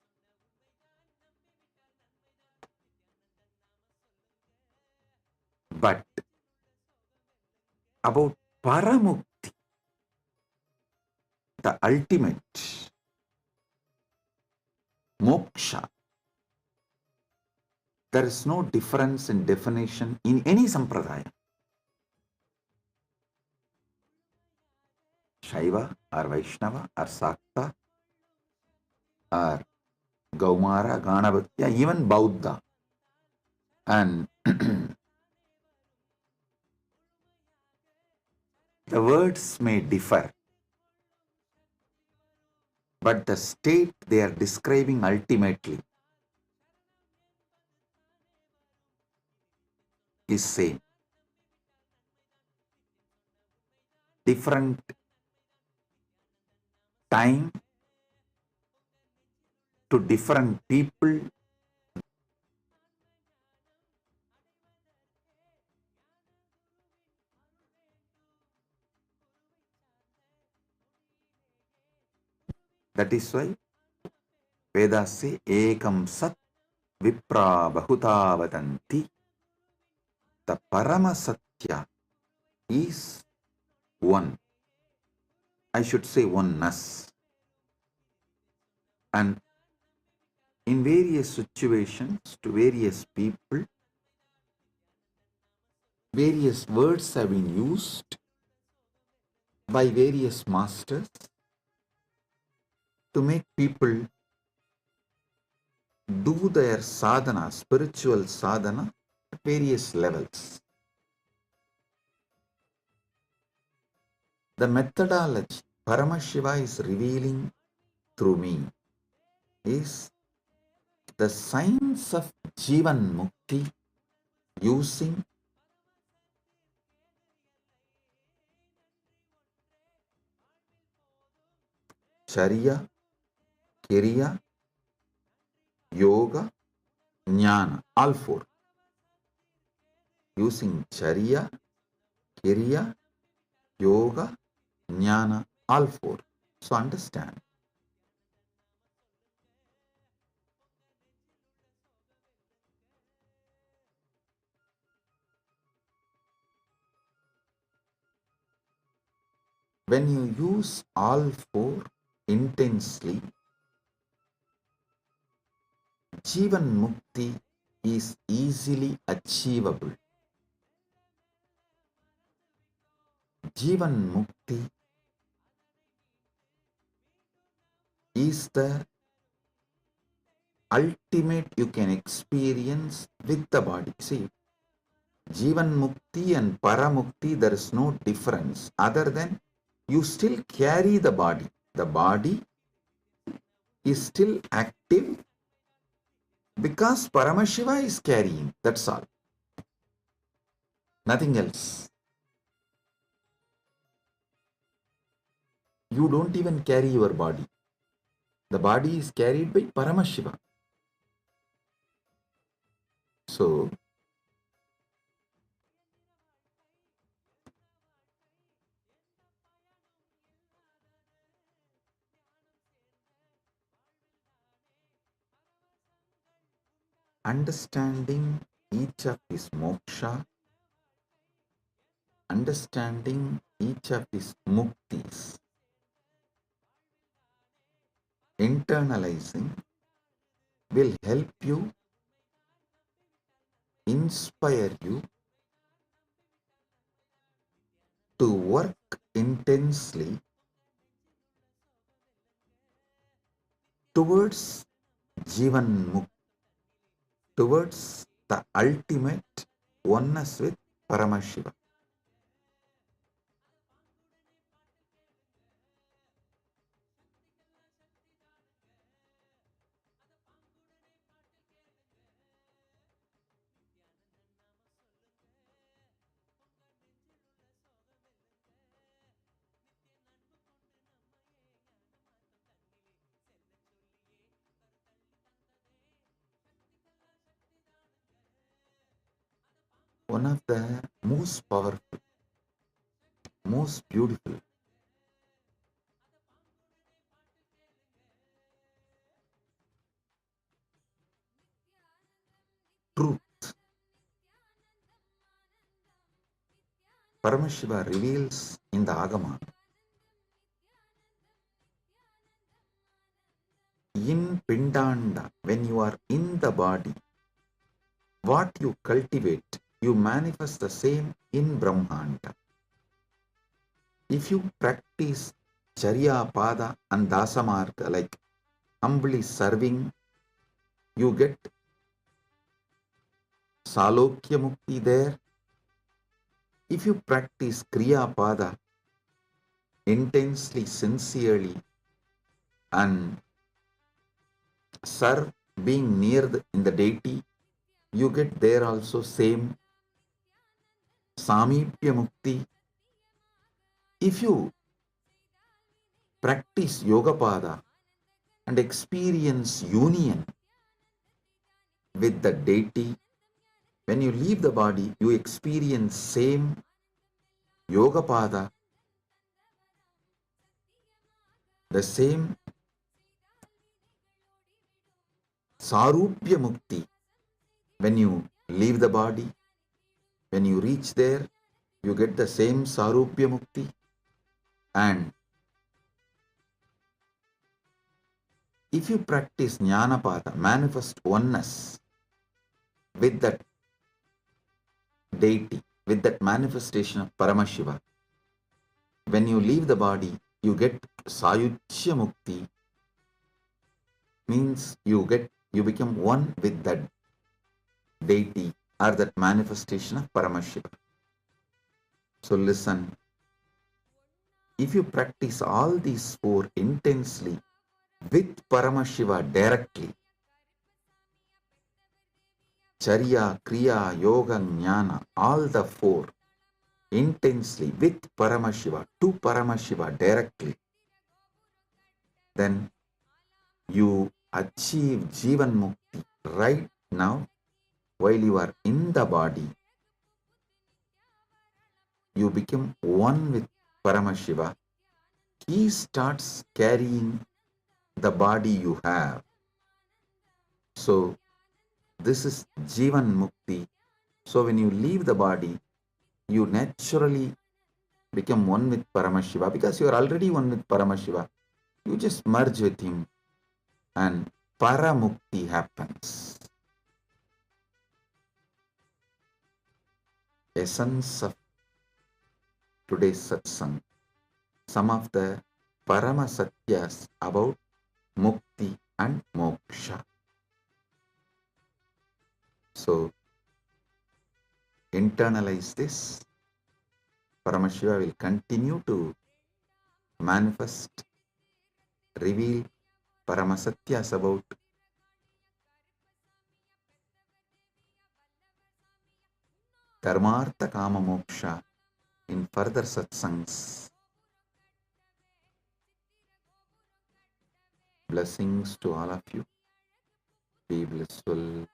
But about Paramukti, the ultimate Moksha, there is no difference in definition in any sampradaya. Shaiva or Vaishnava or Sakta or Gaumara, Ganabhatya, even Bauddha. And the words may differ, but the state they are describing ultimately is same. Different time to different people, that is why Vedas say Ekam Sat Vipra Bahuta Vadanti. The Paramasatya is one. I should say oneness. And in various situations, to various people, various words have been used by various masters to make people do their sadhana, spiritual sadhana, at various levels. The methodology Paramashiva is revealing through me is the science of Jivan Mukti using Charya, Kriya, Yoga, Jnana, all four. Using Charya, Kriya, Yoga, Jnana, all four. So understand. When you use all four intensely, Jivan Mukti is easily achievable. Jivan Mukti is the ultimate you can experience with the body. See, Jivan Mukti and Paramukti, there is no difference other than you still carry the body. The body is still active because Paramashiva is carrying. That's all. Nothing else. You don't even carry your body. The body is carried by Paramashiva. So, understanding each of his moksha, understanding each of his muktis, internalizing will help you, inspire you to work intensely towards Jivan Mukti, towards the ultimate oneness with Paramashiva. One of the most powerful, most beautiful truth Paramashiva reveals in the Agamas. In Pindanda, when you are in the body, what you cultivate, you manifest the same in Brahmanda. If you practice Charya, Pada and Dasamarga, like humbly serving, you get Salokya Mukti there. If you practice Kriya Pada intensely, sincerely, and serve being near in the deity, you get there also same Samipya Mukti. If you practice Yoga Pada and experience union with the deity, when you leave the body, you experience same Yoga Pada, the same Sarupya Mukti. When you leave the body, when you reach there, you get the same Sarupya Mukti. And if you practice Jnanapada, manifest oneness with that deity, with that manifestation of Paramashiva, when you leave the body, you get Sayuchya Mukti, means you become one with that deity or that manifestation of Paramashiva. So listen, if you practice all these four intensely with Paramashiva directly, Charya, Kriya, Yoga, Jnana, all the four intensely with Paramashiva, to Paramashiva directly, then you achieve Jivan Mukti right now while you are in the body. You become one with Paramashiva. He starts carrying the body you have. So this is Jivan Mukti. So when you leave the body, you naturally become one with Paramashiva because you are already one with Paramashiva. You just merge with him and Paramukti happens. Essence of today's satsang. Some of the Parama Satyas about Mukti and Moksha. So internalize this. Paramashiva will continue to manifest, reveal Paramasatyas about Dharmartha Kama Moksha in further satsangs. Blessings to all of you. Be blissful.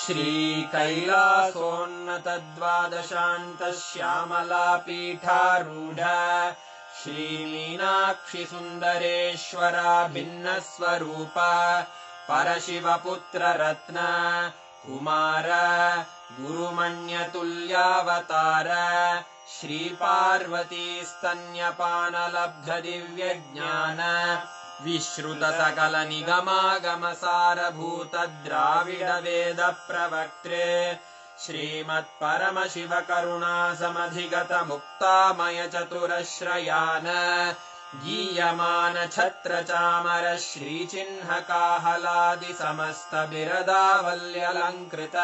श्रीकैलासोन्नतद्वादशान्तश्यामलापीठारूढ श्रीमीनाक्षिसुन्दरेश्वरा भिन्नस्वरूप परशिवपुत्ररत्न Kumar गुरुमण्यतुल्यावतार श्रीपार्वतीस्तन्यपानलब्धदिव्यज्ञान विश्रुतसकलनिगमागमसारभूतद्राविडवेदप्रवक्त्रे श्रीमत्परमशिवकरुणासमधिगतमुक्तामयचतुरश्रयान् गीयमानछत्रचामर श्रीचिह्नकाहलादिसमस्तबिरदावल्यलङ्कृत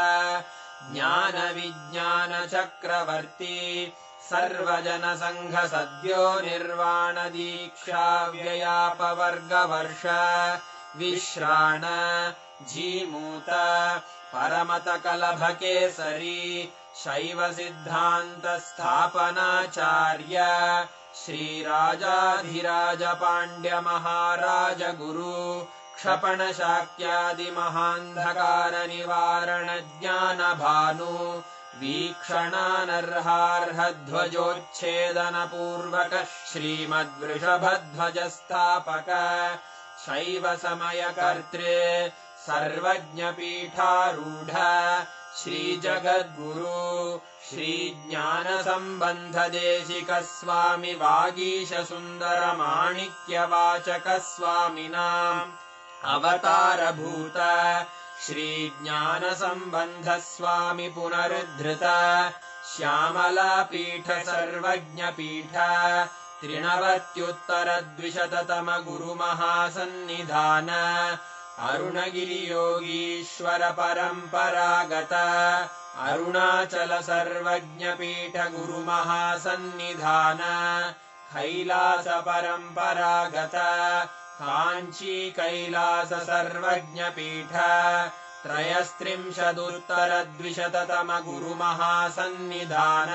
ज्ञानविज्ञानचक्रवर्ती सर्वजनसङ्घसद्यो निर्वाणदीक्षाव्ययापवर्गवर्ष विश्राण Jimuta परमतकलभकेसरी शैवसिद्धान्तस्थापनाचार्य श्रीराजाधिराजपाण्ड्यमहाराजगुरु क्षपणशाक्यादिमहान्धकारनिवारणज्ञानभानु वीक्षणानर्हार्हध्वजोच्छेदनपूर्वक श्रीमद्वृषभध्वजस्थापक शैवसमयकर्त्रे सर्वज्ञपीठारूढ श्रीजगद्गुरु श्रीज्ञानसम्बन्धदेशिकस्वामि वागीशसुन्दरमाणिक्यवाचकस्वामिनाम् अवतारभूत श्रीज्ञानसम्बन्धस्वामि पुनरुद्धृत श्यामलापीठ सर्वज्ञपीठ त्रिनवत्युत्तरद्विशततम गुरुमहासन्निधान अरुणगिरियोगीश्वर परम्परागत अरुणाचल सर्वज्ञपीठ गुरुमहासन्निधान कैलास परम्परागत काञ्ची कैलास सर्वज्ञपीठ त्रयस्त्रिंशदुत्तरद्विशततम गुरुमहासन्निधान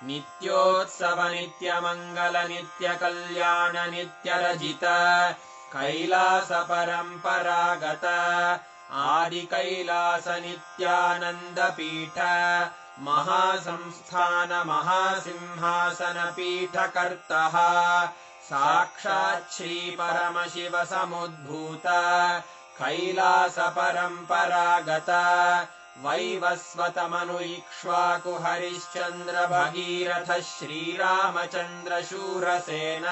नित्योत्सव नित्यमङ्गल नित्यकल्याण नित्यरजित कैलास परम्परागत आदिकैलास नित्यानन्दपीठ महासंस्थान महासिंहासनपीठकर्तः साक्षात् श्रीपरमशिव समुद्भूत कैलास परम्परागत वैवस्वतमनु इक्ष्वाकु हरिश्चन्द्र भगीरथ श्रीरामचन्द्र शूरसेन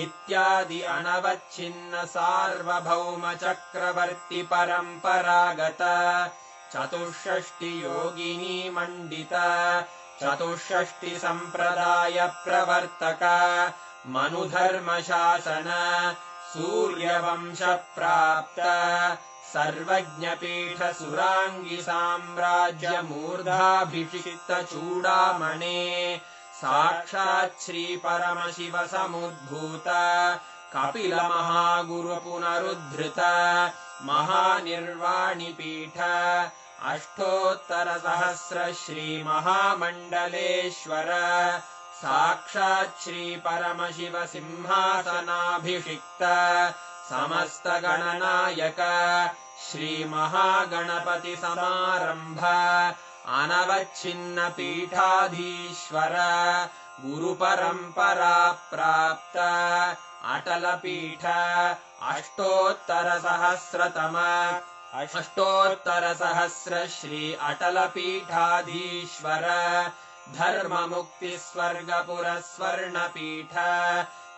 इत्यादि अनवच्छिन्न सार्वभौम चक्रवर्ति परम्परागत चतुष्षष्टि योगिनी मण्डित चतुष्षष्टि सम्प्रदाय प्रवर्तक मनुधर्मशासन सूर्यवंश प्राप्त सर्वज्ञपीठ सुराङ्गी साम्राज्य मूर्धाभिषिक्त चूडामणे साक्षात् श्री परमशिव समुद्भूत कपिल महागुरु पुनरुद्धृत महानिर्वाणिपीठ अष्टोत्तरसहस्र श्री महामण्डलेश्वर साक्षात् श्री परमशिव सिंहासनाभिषिक्त समस्त गणनायक श्री महागणपति समारंभ अनवच्छिन्न पीठाधीश्वर गुरु परंपरा प्राप्त अटल पीठ अष्टोत्तर सहस्र श्री अटल पीठाधीश्वर धर्म मुक्ति स्वर्गपुर स्वर्ण पीठ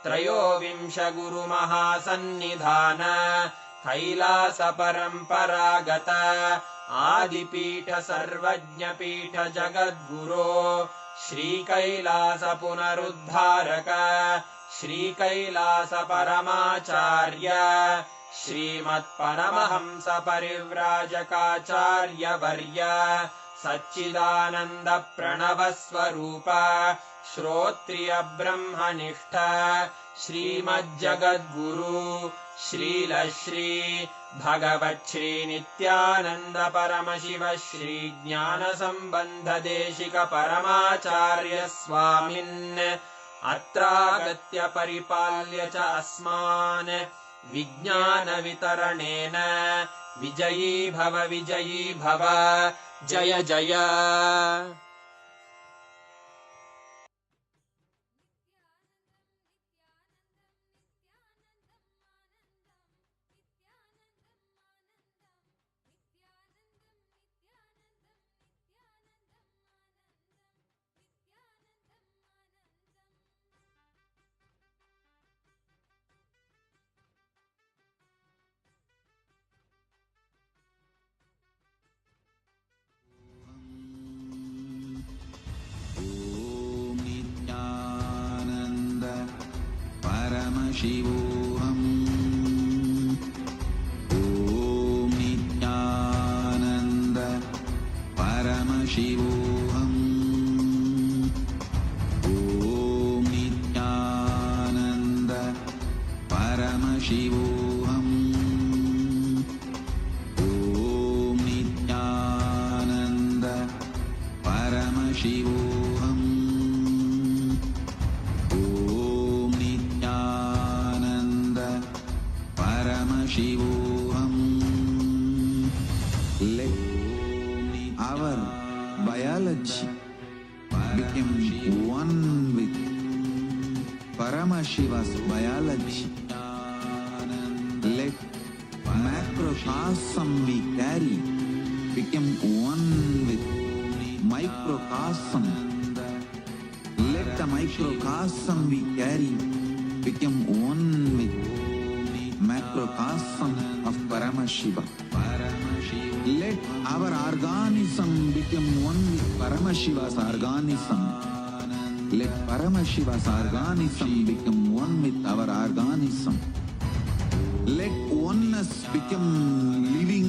त्रयोविंश गुरु महासन्निधान कैलास परंपरागत आदिपीठ सर्वज्ञ पीठ जगद्गुरो श्री कैलास पुनरुद्धारक श्री कैलास परमाचार्य श्रीमत्परमहंस परिव्राजकाचार्य वर्य सच्चिदानंद प्रणव स्वरूप श्रोत्रिय ब्रह्मनिष्ठ श्रीमज्जगद्गुरु श्रील श्री भगवत् श्री नित्यानंद परमशिव श्री ज्ञान संबंध देशिक परमाचार्य स्वामिन् अत्रागत्य परिपाल्य च अस्मान् विज्ञान वितरणेन विजयी भव जय जय। शिवोऽहम् ॐ नित्यानन्द परमशिवोऽहम् ॐ नित्यानन्द परमशिवोऽहम् ॐ नित्यानन्द परमशिवोऽहम् Shivoham. Let our biology become one with Paramashiva's biology. Let macrocosm we carry become one with microcosm. Let the microcosm we carry become one with macrocosm of Paramashiva. Let our organism become one with Paramashiva's organism. Let Paramashiva's organism become one with our organism. Let oneness become living